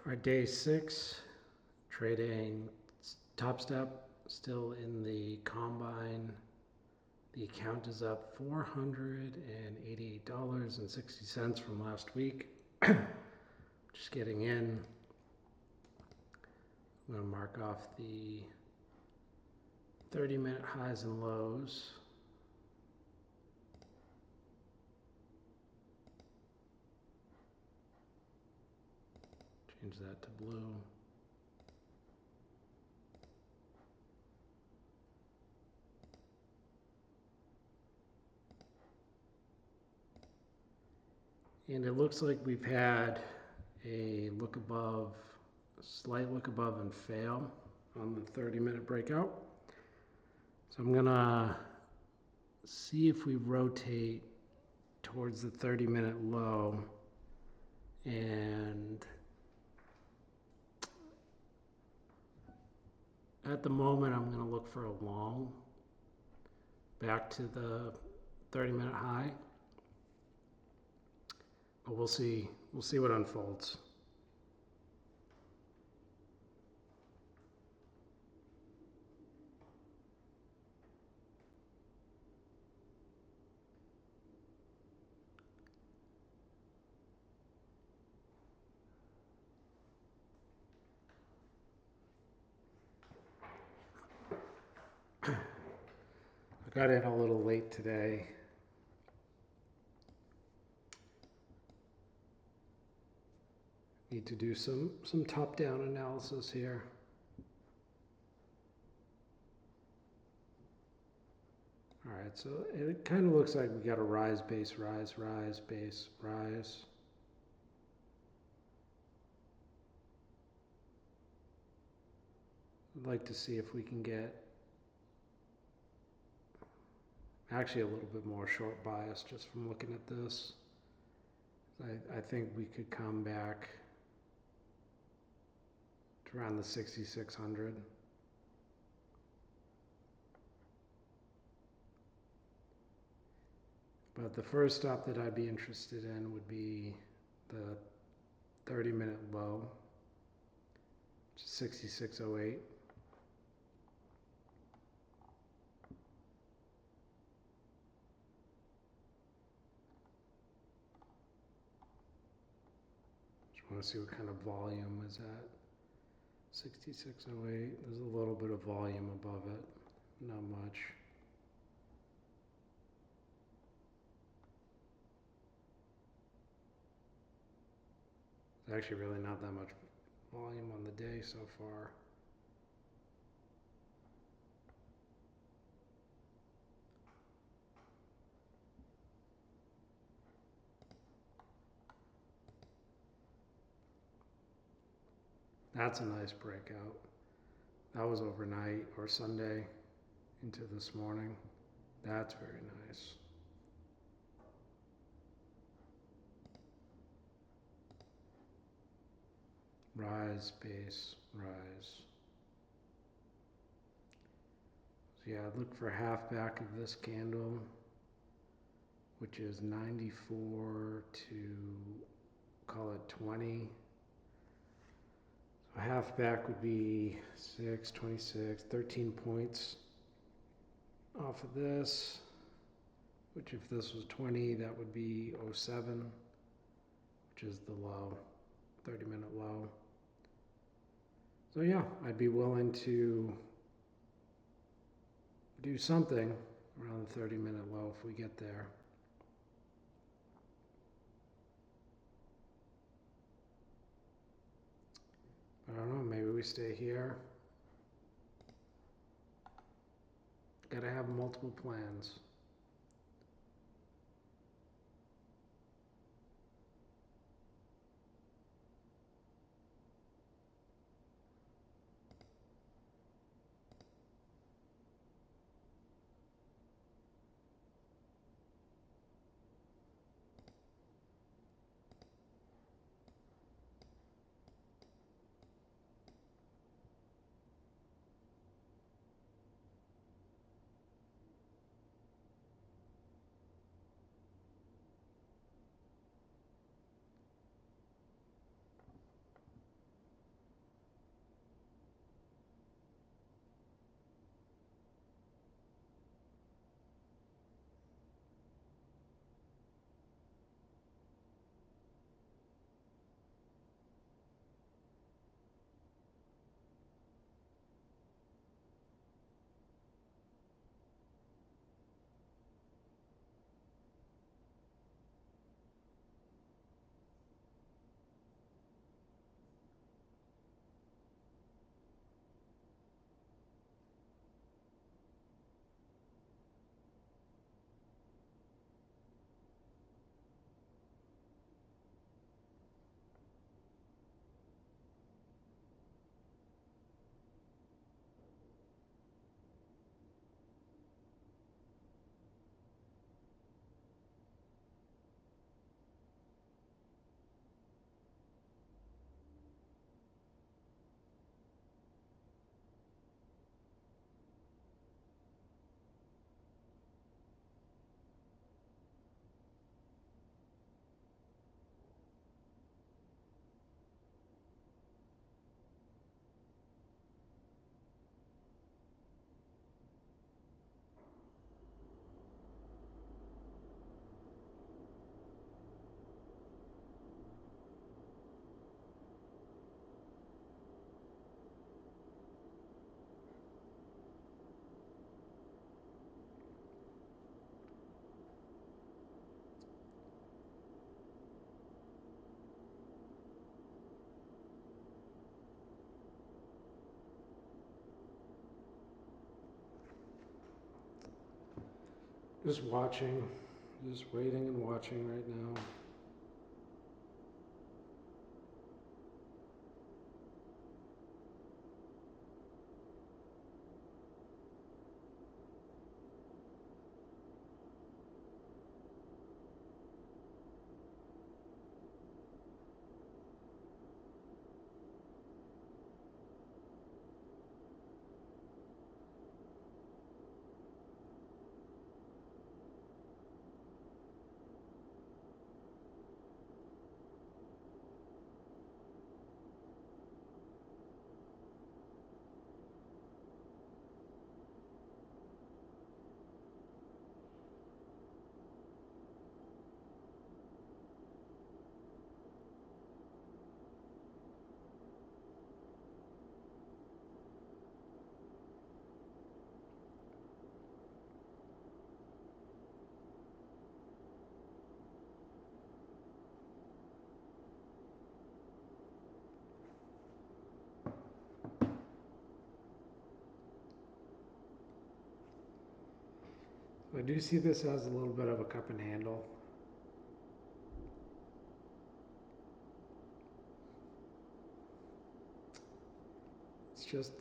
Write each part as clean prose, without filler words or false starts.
Our day 6, trading Topstep, still in the combine. The account is up $488.60 from last week. Just getting in. I'm going to mark off the 30-minute highs and lows. Change that to blue. And it looks like we've had a look above, a slight look above and fail on the 30-minute breakout. So I'm gonna see if we rotate towards the 30-minute low, and at the moment I'm gonna look for a long back to the 30-minute high. But we'll see what unfolds. I got in a little late today. Need to do some top-down analysis here. All right, so it kind of looks like we got a rise, base, rise, rise, base, rise. I'd like to see if we can get actually a little bit more short bias just from looking at this. I think we could come back to around the 6,600. But the first stop that I'd be interested in would be the 30-minute low, which is 6608. Just want to see what kind of volume is at 6608. There's a little bit of volume above it, not much. There's actually really not that much volume on the day so far. That's a nice breakout. That was overnight or Sunday into this morning. That's very nice. Rise, base, rise. So yeah, I'd look for half back of this candle, which is 94 to, call it 20. So half back would be 6, 26, 13 points off of this, which if this was 20, that would be 07, which is the low, 30-minute low. So yeah, I'd be willing to do something around the 30-minute low if we get there. I don't know, maybe we stay here. Gotta have multiple plans. Just watching, just waiting and watching right now. I do see this as a little bit of a cup and handle. It's just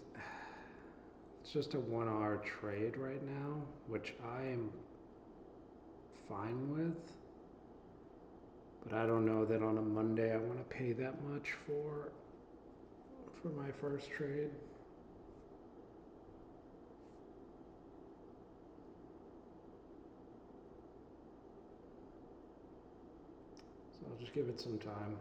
a 1 hour trade right now, which I am fine with. But I don't know that on a Monday I want to pay that much for my first trade. So I'll just give it some time.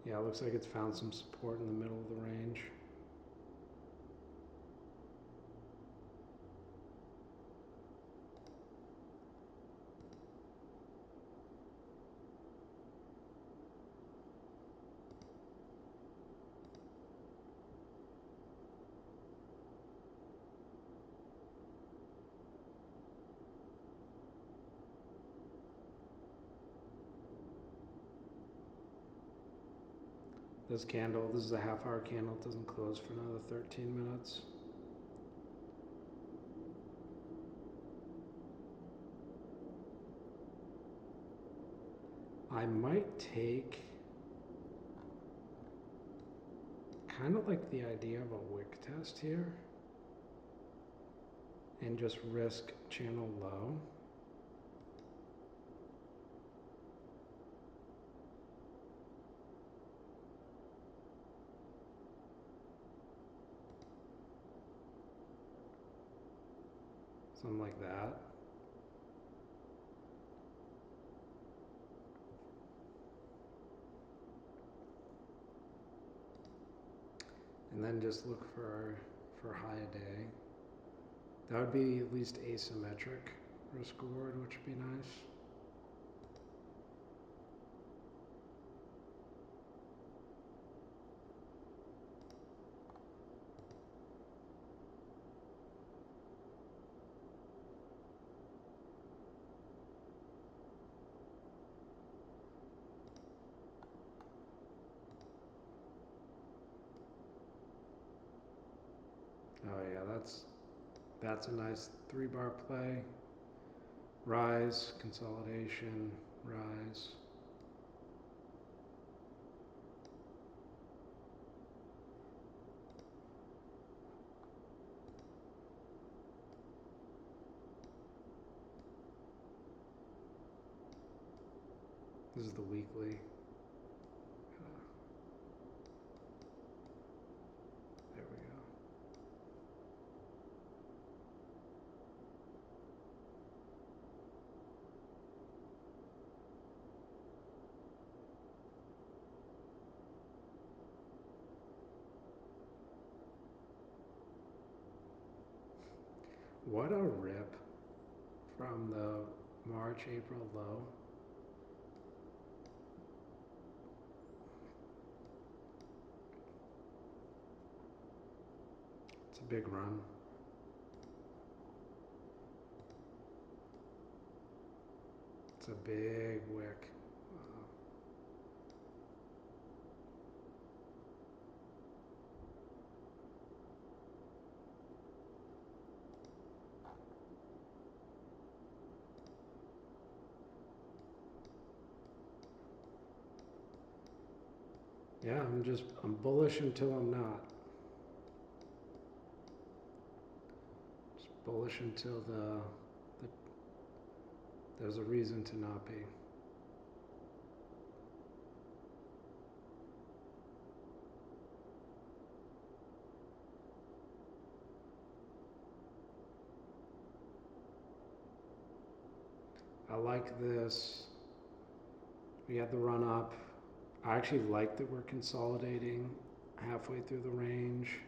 Yeah, it looks like it's found some support in the middle of the range. This candle, this is a half-hour candle, it doesn't close for another 13 minutes. I might take, kind of like the idea of a wick test here, and just risk channel low. Something like that. And then just look for high day. That would be at least asymmetric risk reward, which would be nice. Oh yeah, that's a nice 3-bar play. Rise, consolidation, rise. This is the weekly. There we go. What a rip from the March, April low. It's a big run. It's a big wick. Wow. Yeah, I'm bullish until I'm not. Just bullish until there's a reason to not be. I like this. We had the run up. I actually like that we're consolidating halfway through the range.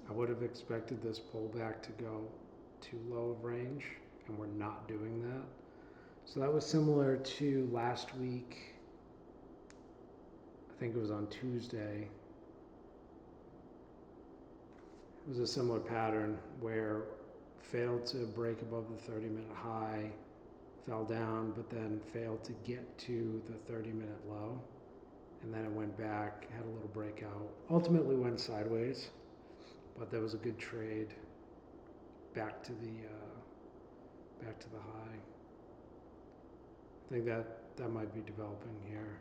I would have expected this pullback to go too low of range, and we're not doing that. So that was similar to last week. I think it was on Tuesday. It was a similar pattern where failed to break above the 30-minute high, fell down, but then failed to get to the 30-minute low. And then it went back, had a little breakout. Ultimately went sideways, but there was a good trade back to the high. I think that might be developing here.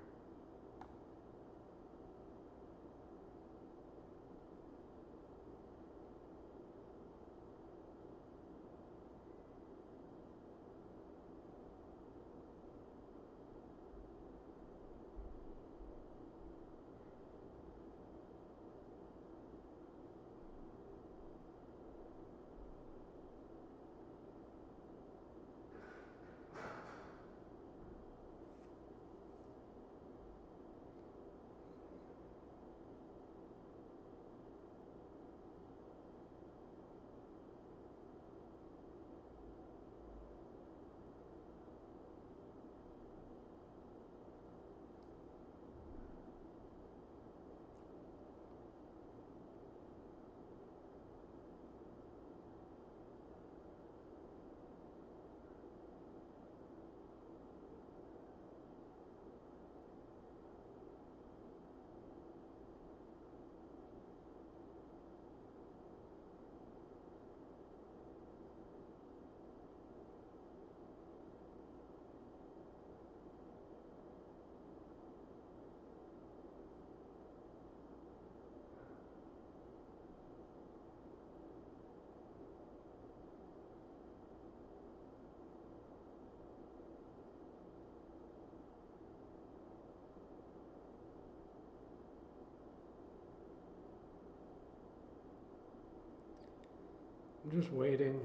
I'm just waiting.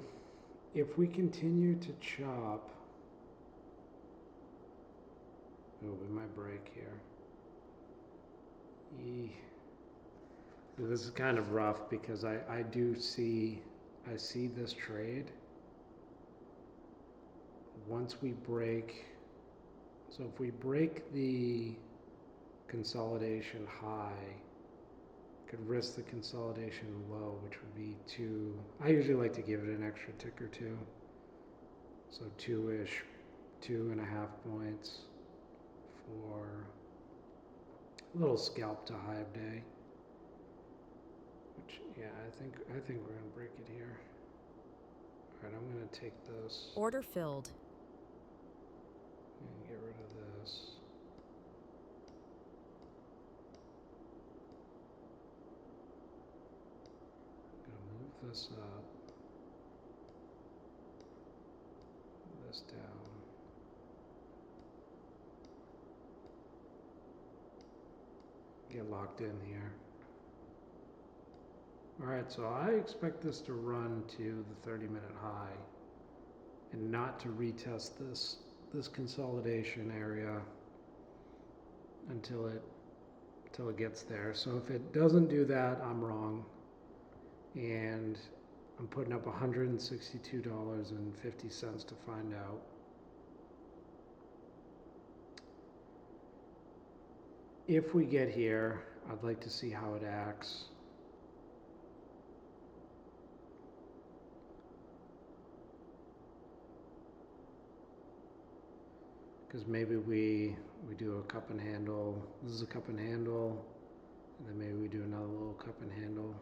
If we continue to chop, oh, we might break here. This is kind of rough because I see this trade. Once we break, so if we break the consolidation high, could risk the consolidation low, which would be 2. I usually like to give it an extra tick or 2. So 2-ish, 2.5 points for a little scalp to high of day. Which, yeah, I think we're gonna break it here. All right, I'm gonna take this. Order filled. And get rid of this. Gonna move this up. This down. Get locked in here. All right, so I expect this to run to the 30-minute high and not to retest this consolidation area until it gets there. So if it doesn't do that, I'm wrong. And I'm putting up $162.50 to find out. If we get here, I'd like to see how it acts. Because maybe we do a cup and handle. This is a cup and handle. And then maybe we do another little cup and handle.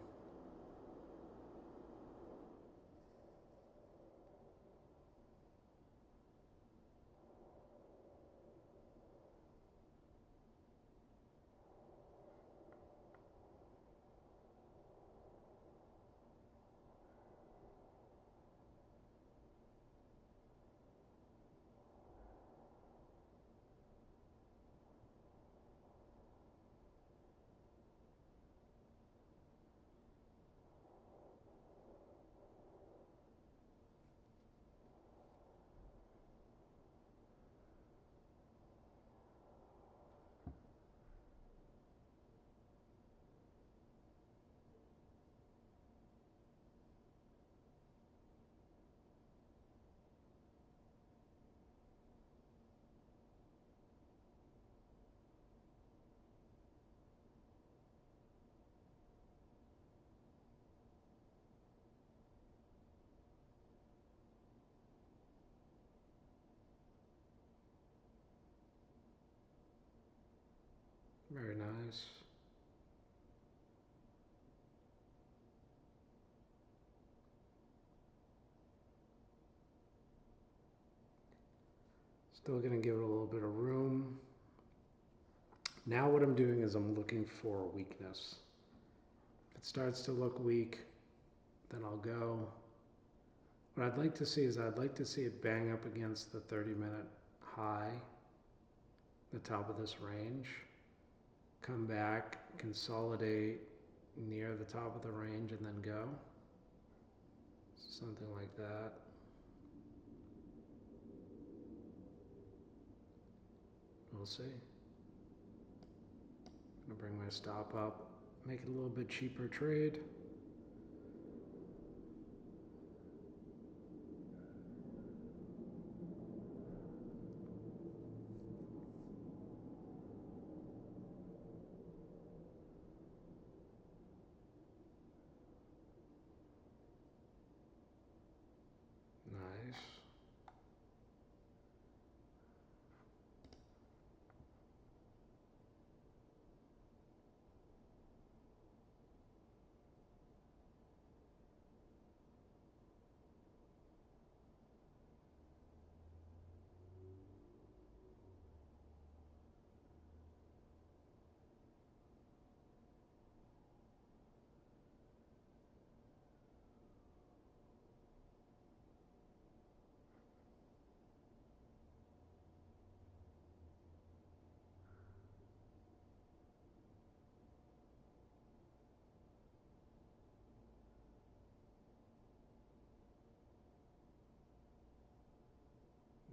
nice. Still gonna give it a little bit of room. Now what I'm doing is I'm looking for weakness. If it starts to look weak, then I'll go. What I'd like to see is I'd like to see it bang up against the 30-minute high, the top of this range, come back, consolidate near the top of the range, and then go. Something like that. We'll see. I'm gonna bring my stop up, make it a little bit cheaper trade. Nice.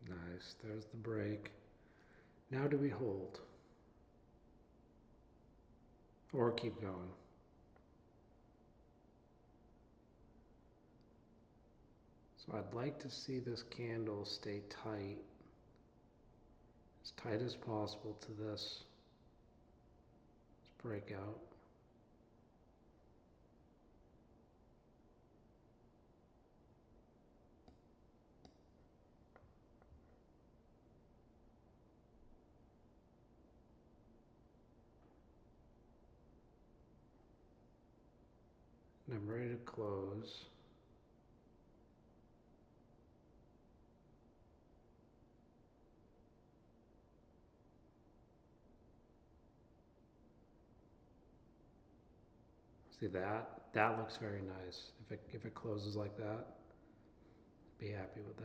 Nice. There's the break. Now do we hold? Or keep going? So I'd like to see this candle stay tight, as tight as possible to this breakout. And I'm ready to close. See that? That looks very nice. If it closes like that, be happy with that.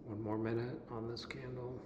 One more minute on this candle.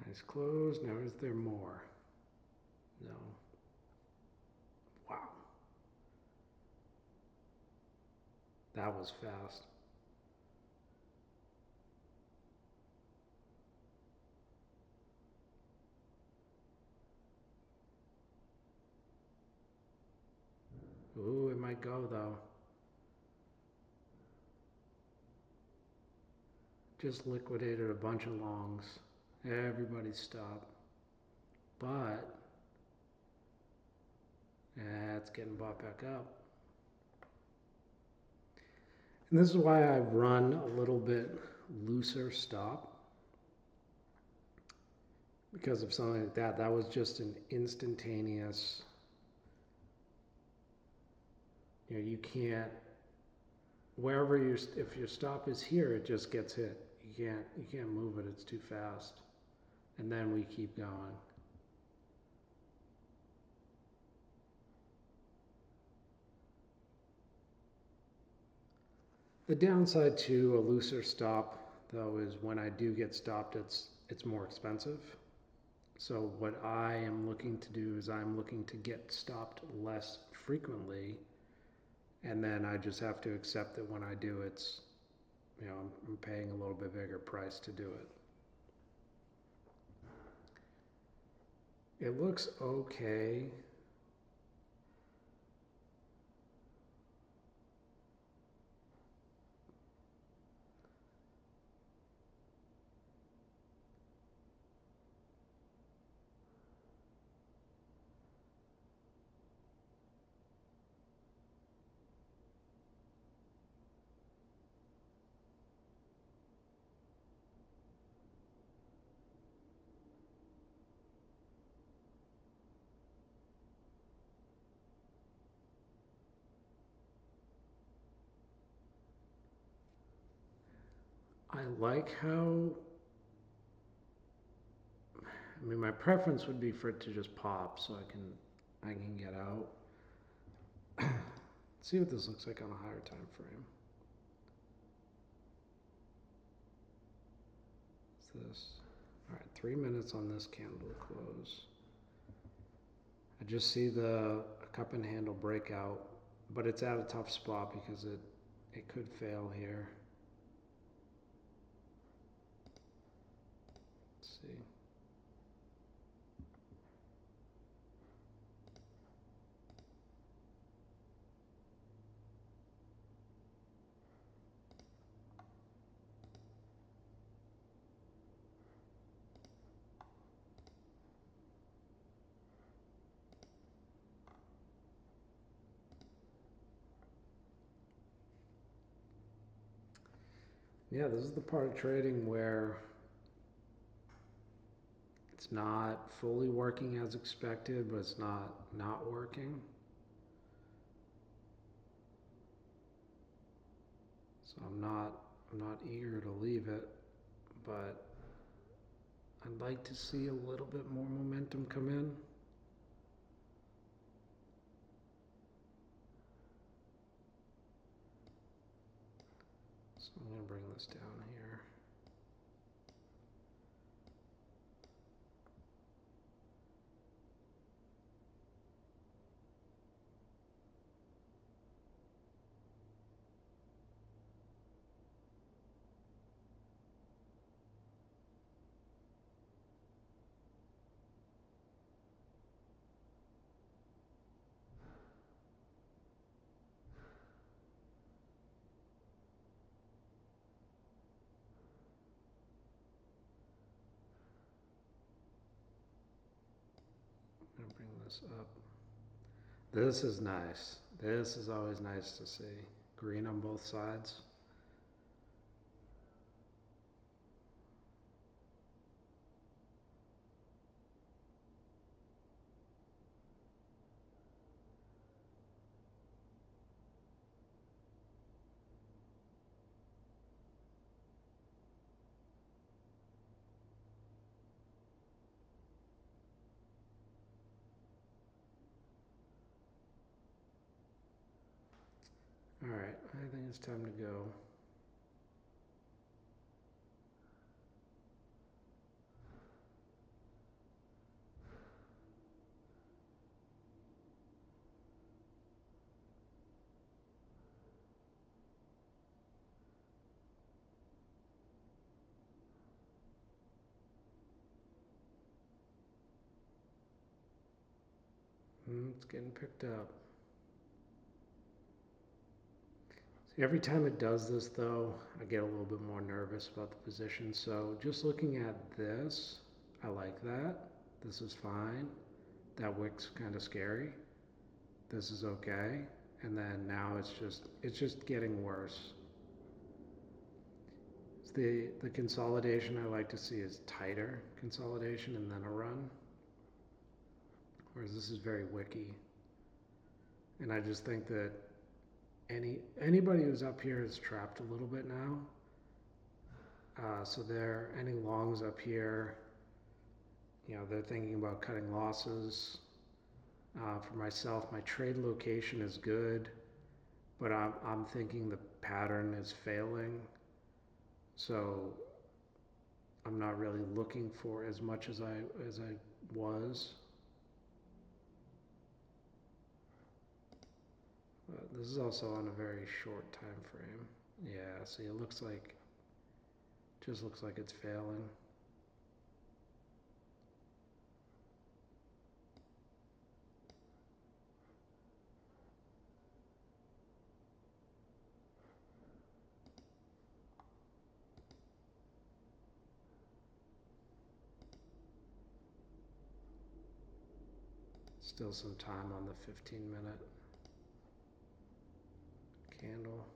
Nice close. Now is there more? No. Wow. That was fast. Ooh, it might go though. Just liquidated a bunch of longs. Everybody stop. But it's getting bought back up. And this is why I run a little bit looser stop. Because of something like that. That was just an instantaneous, you can't, if your stop is here, it just gets hit. you can't move it, it's too fast. And then we keep going. The downside to a looser stop, though, is when I do get stopped, it's more expensive. So what I am looking to do is I'm looking to get stopped less frequently, and then I just have to accept that when I do, I'm paying a little bit bigger price to do it. It looks okay. I like how, I mean, my preference would be for it to just pop so I can get out. Let's see what this looks like on a higher time frame. What's this? All right, 3 minutes on this candle to close. I just see the cup and handle breakout, but it's at a tough spot because it could fail here. Let's see. Yeah, this is the part of trading where it's not fully working as expected, but it's not working. So I'm not eager to leave it, but I'd like to see a little bit more momentum come in. So I'm going to bring this down here. I'm going to bring this up. This is nice. This is always nice to see. Green on both sides. All right, I think it's time to go. It's getting picked up. See, every time it does this, though, I get a little bit more nervous about the position. So just looking at this, I like that. This is fine. That wick's kind of scary. This is okay. And then now it's just getting worse. It's the consolidation I like to see is tighter consolidation and then a run. Whereas this is very wicky. And I just think that anybody who's up here is trapped a little bit now. So there, any longs up here, they're thinking about cutting losses. For myself, my trade location is good, but I'm thinking the pattern is failing. So I'm not really looking for as much as I was. But this is also on a very short time frame. Yeah, see, it just looks like it's failing. Still some time on the 15-minute candle.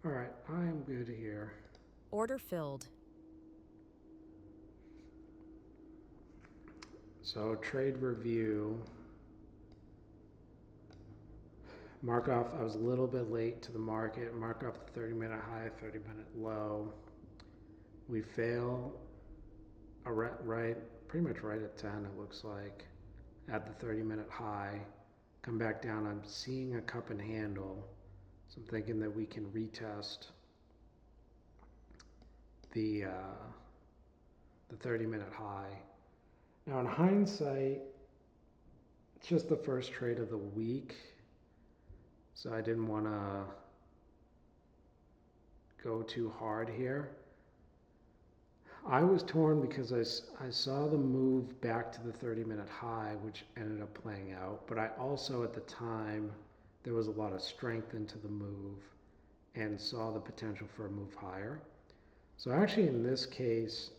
All right, I am good here. Order filled. So trade review. Mark off, I was a little bit late to the market. Mark off the 30-minute high, 30-minute low. We fail pretty much right at 10, it looks like, at the 30-minute high. Come back down, I'm seeing a cup and handle. So I'm thinking that we can retest the 30-minute high. Now in hindsight, it's just the first trade of the week, so I didn't want to go too hard here. I was torn because I saw the move back to the 30-minute high, which ended up playing out, but I also at the time, there was a lot of strength into the move and saw the potential for a move higher. So actually in this case,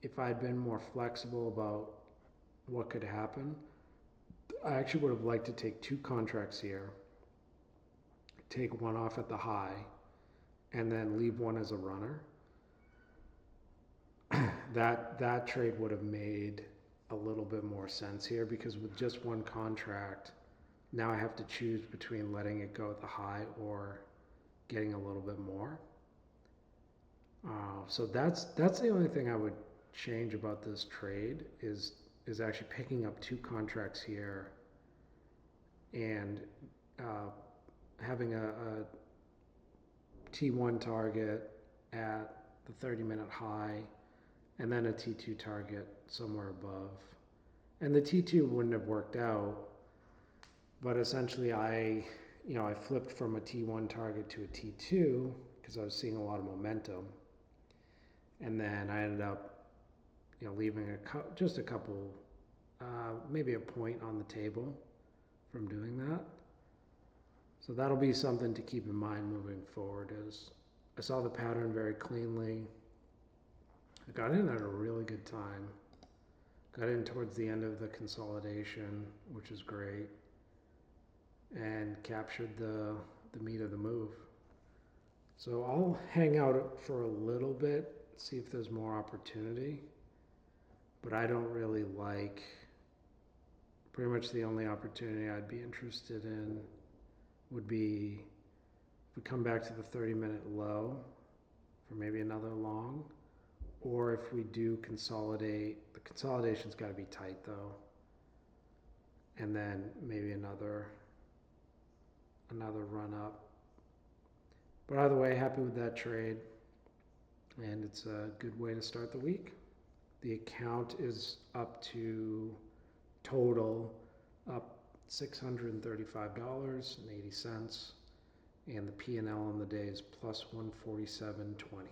if I'd been more flexible about what could happen, I actually would have liked to take two contracts here, take one off at the high, and then leave one as a runner. That trade would have made a little bit more sense here, because with just one contract, now I have to choose between letting it go at the high or getting a little bit more. So that's the only thing I would change about this trade is actually picking up two contracts here and having a T1 target at the 30-minute high and then a T2 target somewhere above. And the T2 wouldn't have worked out, but essentially I flipped from a T1 target to a T2 because I was seeing a lot of momentum. And then I ended up leaving just a couple, maybe a point on the table from doing that. So that'll be something to keep in mind moving forward. As I saw the pattern very cleanly. I got in at a really good time. Got in towards the end of the consolidation, which is great, and captured the meat of the move. So I'll hang out for a little bit, see if there's more opportunity, but I don't really like, pretty much the only opportunity I'd be interested in would be if we come back to the 30-minute low for maybe another long, or if we do consolidate. The consolidation's got to be tight though, and then maybe another run up. But either way, happy with that trade, and it's a good way to start the week. The account is up to total up $635.80, and the P&L on the day is plus 147.20.